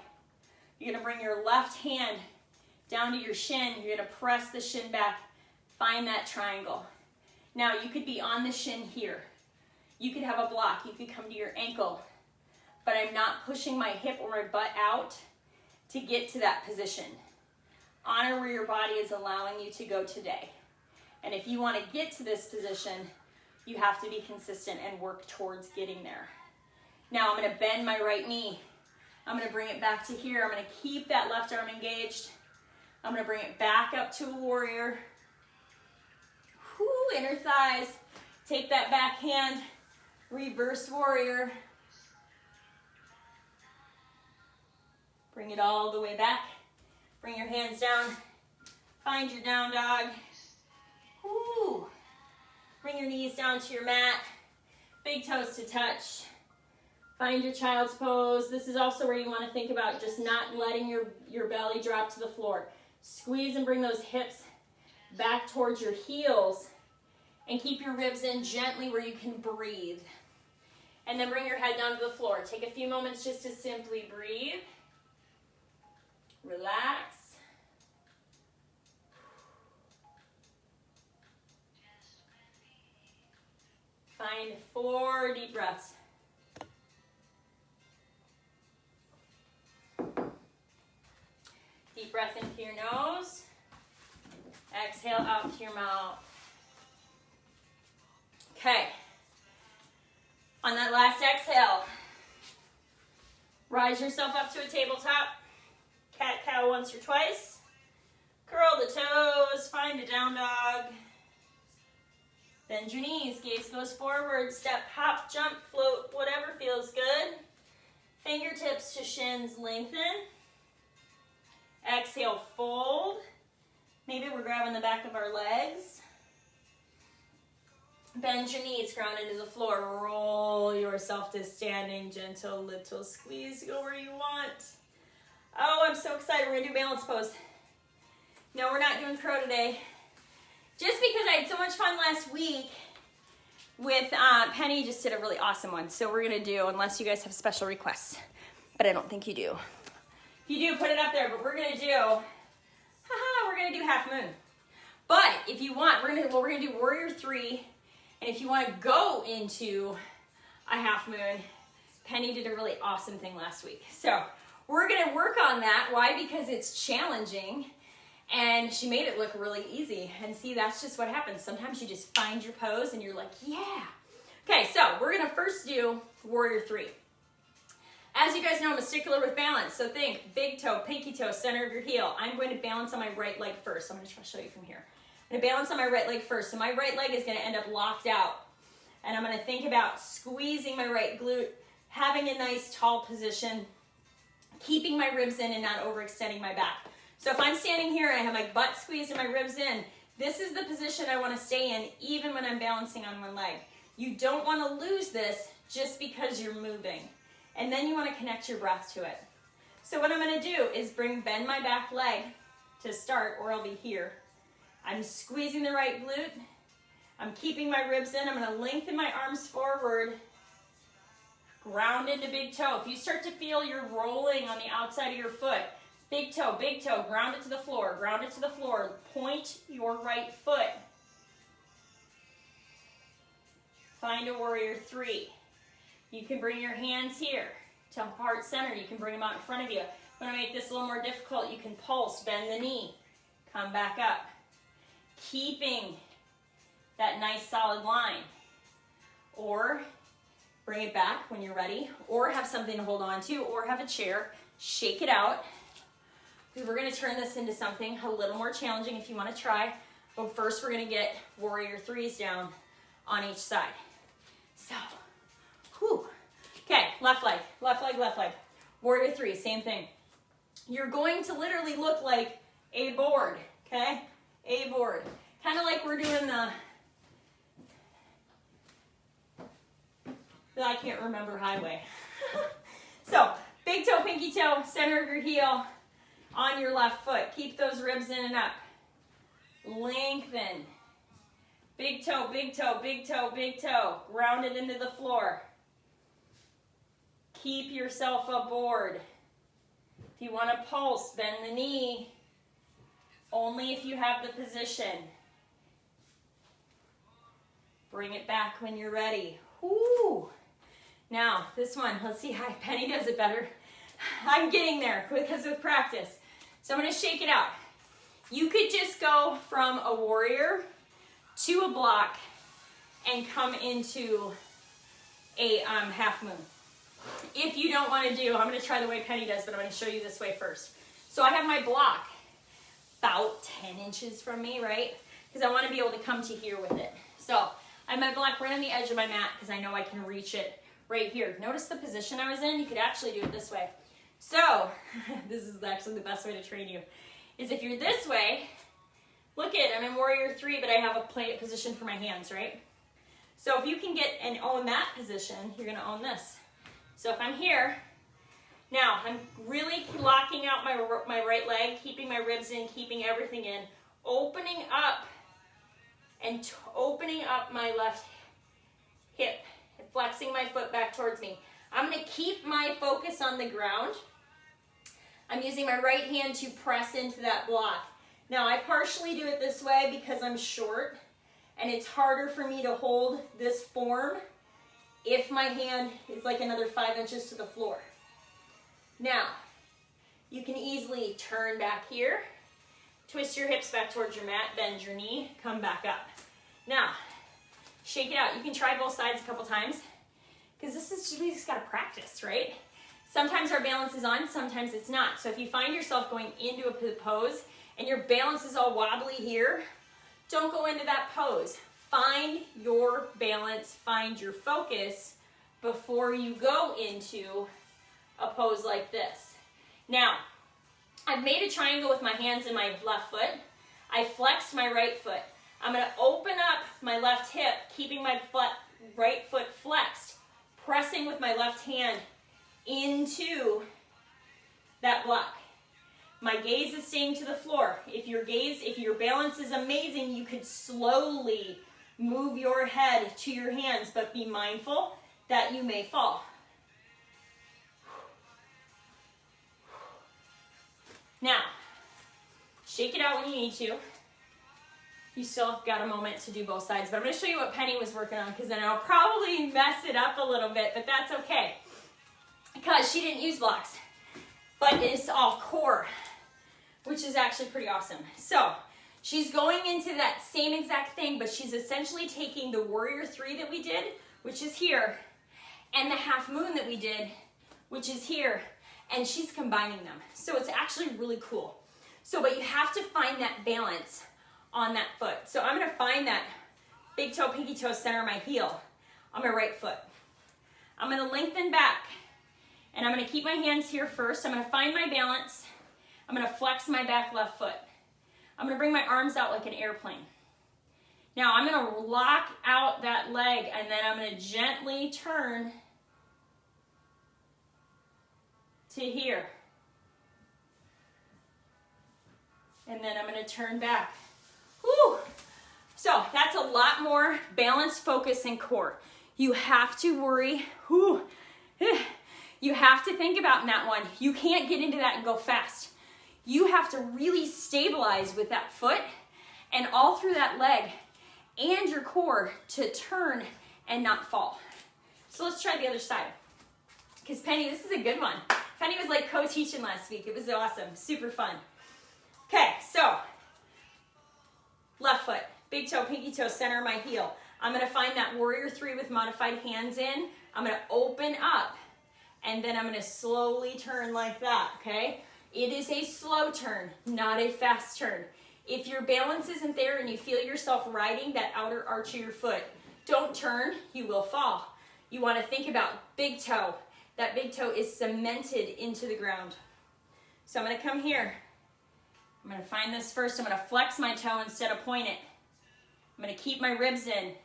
You're gonna bring your left hand down to your shin. You're gonna press the shin back. Find that triangle. Now you could be on the shin here. You could have a block. You could come to your ankle. But I'm not pushing my hip or my butt out to get to that position. Honor where your body is allowing you to go today. And if you want to get to this position, you have to be consistent and work towards getting there. Now I'm going to bend my right knee. I'm going to bring it back to here. I'm going to keep that left arm engaged. I'm going to bring it back up to a warrior. Whoo, inner thighs. Take that back hand, reverse warrior. Bring it all the way back. Bring your hands down. Find your down dog. Woo. Bring your knees down to your mat. Big toes to touch. Find your child's pose. This is also where you want to think about just not letting your belly drop to the floor. Squeeze and bring those hips back towards your heels. And keep your ribs in gently where you can breathe. And then bring your head down to the floor. Take a few moments just to simply breathe. Relax. Find 4 deep breaths. Deep breath into your nose. Exhale out to your mouth. Okay. On that last exhale, rise yourself up to a tabletop. Cat-cow once or twice. Curl the toes, find a down dog. Bend your knees, gaze goes forward, step, hop, jump, float, whatever feels good. Fingertips to shins, lengthen. Exhale, fold. Maybe we're grabbing the back of our legs. Bend your knees, ground into the floor. Roll yourself to standing, gentle little squeeze. Go where you want. Oh, I'm so excited. We're going to do balance pose. No, we're not doing crow today. Just because I had so much fun last week with Penny just did a really awesome one. So we're going to do, unless you guys have special requests. But I don't think you do. If you do, put it up there. But we're going to do, we're going to do half moon. But if you want, we're going to do warrior 3. And if you want to go into a half moon, Penny did a really awesome thing last week. So we're going to work on that. Why? Because it's challenging. And she made it look really easy. And see, that's just what happens. Sometimes you just find your pose and you're like, yeah. Okay, so we're gonna first do warrior three. As you guys know, I'm a stickler with balance, so think big toe, pinky toe, center of your heel. I'm going to balance on my right leg first. I'm going to try to show you from here. I'm going to balance on my right leg first. So my right leg is going to end up locked out. And I'm going to think about squeezing my right glute, having a nice tall position, keeping my ribs in and not overextending my back. So if I'm standing here and I have my butt squeezed and my ribs in, this is the position I want to stay in even when I'm balancing on one leg. You don't want to lose this just because you're moving. And then you want to connect your breath to it. So what I'm going to do is bend my back leg to start, or I'll be here. I'm squeezing the right glute. I'm keeping my ribs in. I'm going to lengthen my arms forward. Ground into big toe. If you start to feel you're rolling on the outside of your foot, big toe, ground it to the floor, ground it to the floor. Point your right foot. Find a warrior three. You can bring your hands here to heart center. You can bring them out in front of you. If you want to make this a little more difficult, you can pulse, bend the knee, come back up. Keeping that nice solid line. Or bring it back when you're ready, or have something to hold on to, or have a chair. Shake it out. Because we're going to turn this into something a little more challenging if you want to try. But first we're going to get warrior threes down on each side. So, whew. Okay, left leg, left leg, left leg. Warrior three, same thing. You're going to literally look like a board, okay? A board. Kind of like we're doing I can't remember highway. So, big toe, pinky toe, center of your heel on your left foot. Keep those ribs in and up. Lengthen. Big toe, big toe, big toe, big toe. Ground it into the floor. Keep yourself aboard. If you want to pulse, bend the knee. Only if you have the position. Bring it back when you're ready. Woo! Now, this one, let's see how Penny does it better. I'm getting there because of practice. So I'm going to shake it out. You could just go from a warrior to a block and come into a half moon. If you don't want to do, I'm going to try the way Penny does, but I'm going to show you this way first. So I have my block about 10 inches from me, right? Because I want to be able to come to here with it. So I have my block right on the edge of my mat because I know I can reach it right here. Notice the position I was in? You could actually do it this way. So, this is actually the best way to train you, is if you're this way, look at, I'm in warrior three, but I have a position for my hands, right? So if you can get and own that position, you're going to own this. So if I'm here, now I'm really locking out my right leg, keeping my ribs in, keeping everything in, opening up and opening up my left hip, flexing my foot back towards me. I'm going to keep my focus on the ground. I'm using my right hand to press into that block. Now I partially do it this way because I'm short and it's harder for me to hold this form if my hand is like another 5 inches to the floor. Now, you can easily turn back here, twist your hips back towards your mat, bend your knee, come back up. Now, shake it out. You can try both sides a couple times because we just gotta practice, right? Sometimes our balance is on, sometimes it's not. So if you find yourself going into a pose and your balance is all wobbly here, don't go into that pose. Find your balance, find your focus before you go into a pose like this. Now, I've made a triangle with my hands and my left foot. I flexed my right foot. I'm going to open up my left hip, keeping my right foot flexed, pressing with my left hand into that block. My gaze is staying to the floor. If your balance is amazing, you could slowly move your head to your hands, but be mindful that you may fall. Now, shake it out when you need to. You still got a moment to do both sides, but I'm going to show you what Penny was working on because then I'll probably mess it up a little bit, but that's okay because she didn't use blocks, but it's all core, which is actually pretty awesome. So she's going into that same exact thing, but she's essentially taking the warrior three that we did, which is here, and the half moon that we did, which is here, and she's combining them. So it's actually really cool. So, but you have to find that balance on that foot. So I'm gonna find that big toe, pinky toe, center of my heel on my right foot. I'm gonna lengthen back, and I'm gonna keep my hands here first. I'm gonna find my balance. I'm gonna flex my back left foot. I'm gonna bring my arms out like an airplane. Now I'm gonna lock out that leg, and then I'm gonna gently turn to here. And then I'm gonna turn back. Whew. So that's a lot more balance, focus, and core. You have to worry, you have to think about in that one. You can't get into that and go fast. You have to really stabilize with that foot and all through that leg and your core to turn and not fall. So let's try the other side. Because Penny, this is a good one. Penny was like co-teaching last week. It was awesome, super fun. Okay, so left foot, big toe, pinky toe, center of my heel. I'm gonna find that warrior three with modified hands in. I'm gonna open up, and then I'm gonna slowly turn like that, okay? It is a slow turn, not a fast turn. If your balance isn't there and you feel yourself riding that outer arch of your foot, don't turn, you will fall. You wanna think about big toe. That big toe is cemented into the ground. So I'm gonna come here. I'm gonna find this first. I'm gonna flex my toe instead of point it. I'm gonna keep my ribs in.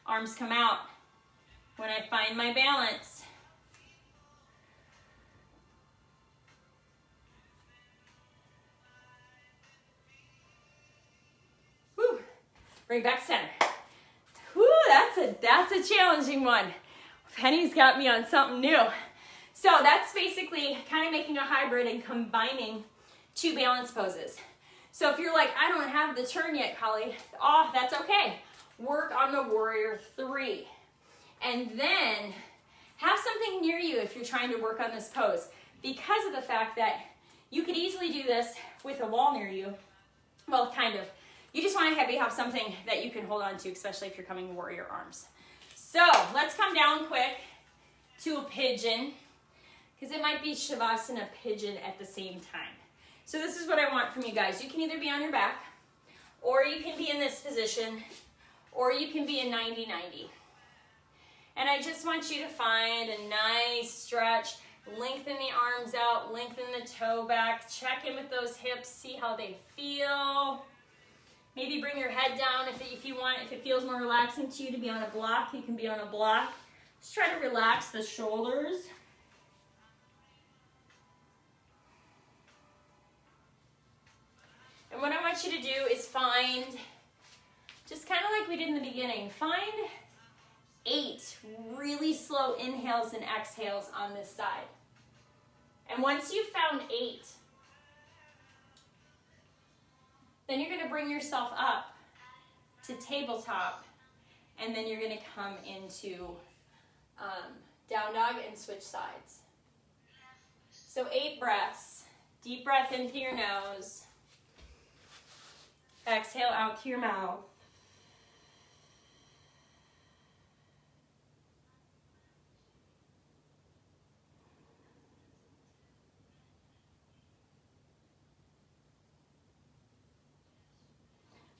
Arms come out. When I find my balance, whew, bring back center. Whew, that's a challenging one. Penny's got me on something new. So that's basically kind of making a hybrid and combining two balance poses. So if you're like, I don't have the turn yet, Hollie, oh, that's okay. Work on the warrior three. And then have something near you if you're trying to work on this pose, because of the fact that you could easily do this with a wall near you. Well, kind of. You just want to have something that you can hold on to, especially if you're coming warrior arms. So let's come down quick to a pigeon, because it might be Shavasana pigeon at the same time. So this is what I want from you guys. You can either be on your back, or you can be in this position, or you can be in 90-90. And I just want you to find a nice stretch. Lengthen the arms out, lengthen the toe back, check in with those hips, see how they feel. Maybe bring your head down if you want. If it feels more relaxing to you to be on a block, you can be on a block. Just try to relax the shoulders. And what I want you to do is find, just kind of like we did in the beginning, find 8 really slow inhales and exhales on this side. And once you've found 8, then you're going to bring yourself up to tabletop, and then you're going to come into down dog and switch sides. So 8 breaths. Deep breath into your nose. Exhale out to your mouth.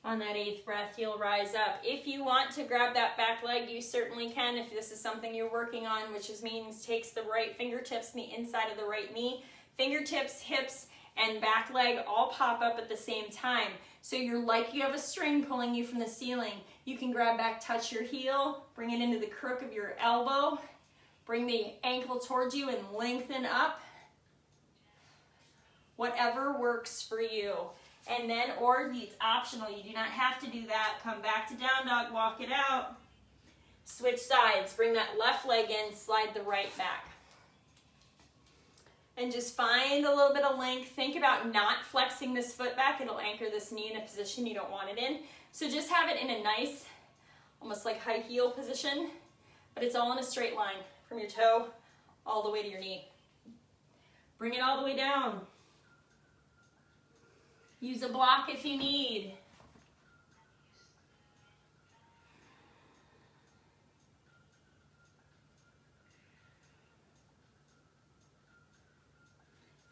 On that 8th breath, you'll rise up. If you want to grab that back leg, you certainly can. If this is something you're working on, which means takes the right fingertips and the inside of the right knee, fingertips, hips, and back leg all pop up at the same time. So you're like you have a string pulling you from the ceiling. You can grab back, touch your heel, bring it into the crook of your elbow, bring the ankle towards you and lengthen up. Whatever works for you. And then, or it's optional, you do not have to do that. Come back to down dog, walk it out. Switch sides, bring that left leg in, slide the right back. And just find a little bit of length. Think about not flexing this foot back. It'll anchor this knee in a position you don't want it in. So just have it in a nice, almost like high heel position, but it's all in a straight line from your toe all the way to your knee. Bring it all the way down. Use a block if you need.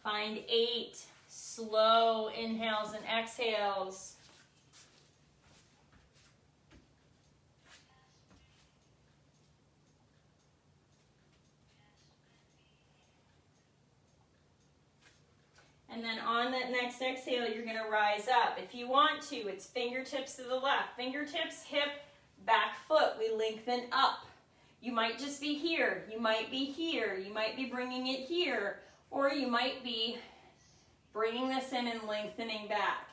Find 8 slow inhales and exhales. And then on that next exhale, you're going to rise up. If you want to, it's fingertips to the left. Fingertips, hip, back foot. We lengthen up. You might just be here. You might be here. You might be bringing it here. Or you might be bringing this in and lengthening back.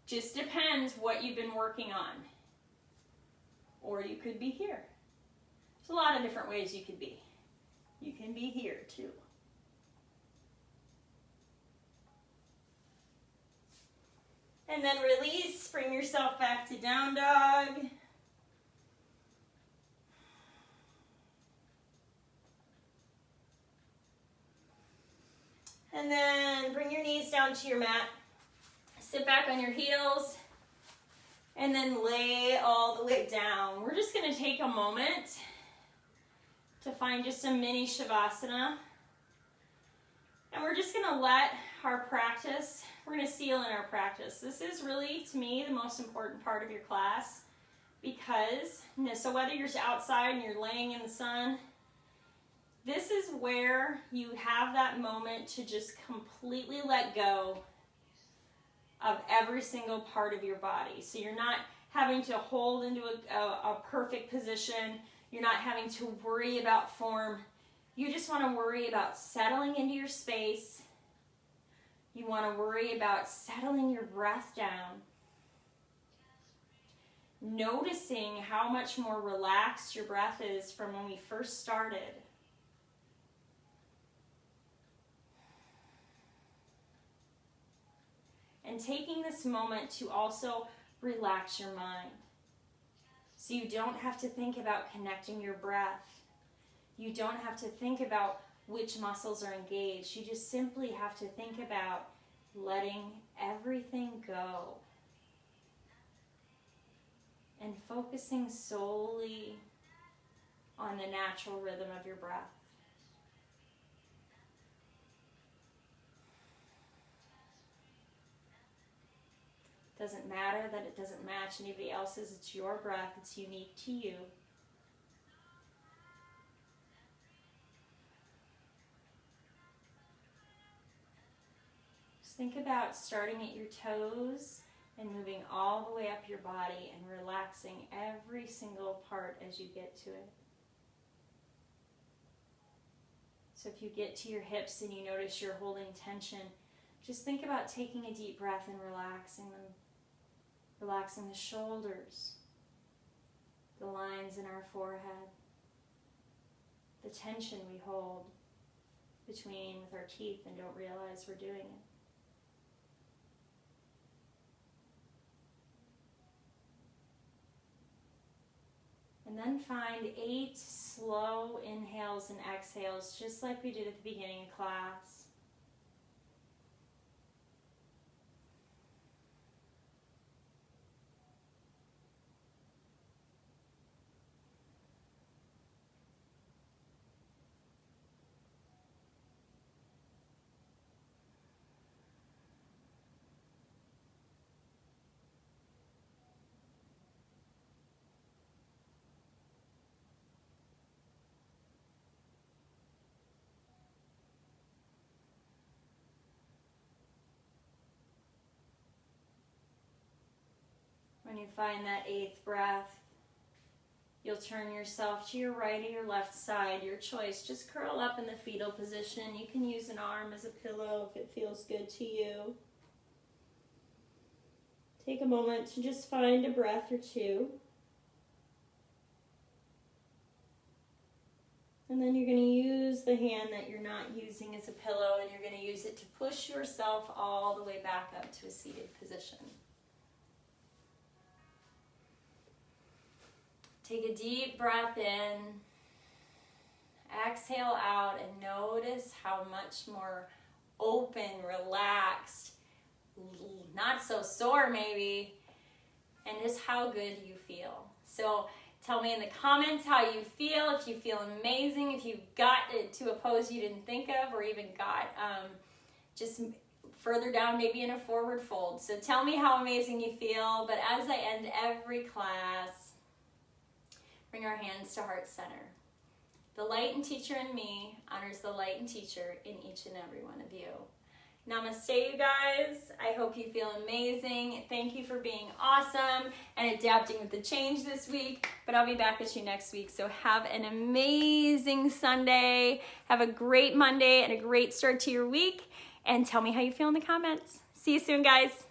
Just depends what you've been working on. Or you could be here. There's a lot of different ways you could be. You can be here too. And then release, bring yourself back to down dog. And then bring your knees down to your mat. Sit back on your heels. And then lay all the way down. We're just going to take a moment to find just a mini Shavasana. And we're just going to let our practice, we're going to seal in our practice. This is really, to me, the most important part of your class because, so whether you're outside and you're laying in the sun, this is where you have that moment to just completely let go of every single part of your body. So you're not having to hold into a perfect position. You're not having to worry about form. You just want to worry about settling into your space. You want to worry about settling your breath down. Noticing how much more relaxed your breath is from when we first started. And taking this moment to also relax your mind. So you don't have to think about connecting your breath. You don't have to think about which muscles are engaged. You just simply have to think about letting everything go. And focusing solely on the natural rhythm of your breath. Doesn't matter that it doesn't match anybody else's. It's your breath. It's unique to you. Just think about starting at your toes and moving all the way up your body and relaxing every single part as you get to it. So if you get to your hips and you notice you're holding tension, just think about taking a deep breath and relaxing them. Relaxing the shoulders, the lines in our forehead, the tension we hold between with our teeth and don't realize we're doing it. And then find 8 slow inhales and exhales, just like we did at the beginning of class. When you find that 8th breath, you'll turn yourself to your right or your left side, your choice. Just curl up in the fetal position. You can use an arm as a pillow if it feels good to you. Take a moment to just find a breath or two. And then you're going to use the hand that you're not using as a pillow, and you're going to use it to push yourself all the way back up to a seated position. Take a deep breath in, exhale out, and notice how much more open, relaxed, not so sore maybe, and just how good you feel. So tell me in the comments how you feel, if you feel amazing, if you got it to a pose you didn't think of, or even got just further down, maybe in a forward fold. So tell me how amazing you feel. But as I end every class, bring our hands to heart center. The light and teacher in me honors the light and teacher in each and every one of you. Namaste, you guys. I hope you feel amazing. Thank you for being awesome and adapting with the change this week. But I'll be back with you next week. So have an amazing Sunday. Have a great Monday and a great start to your week. And tell me how you feel in the comments. See you soon, guys.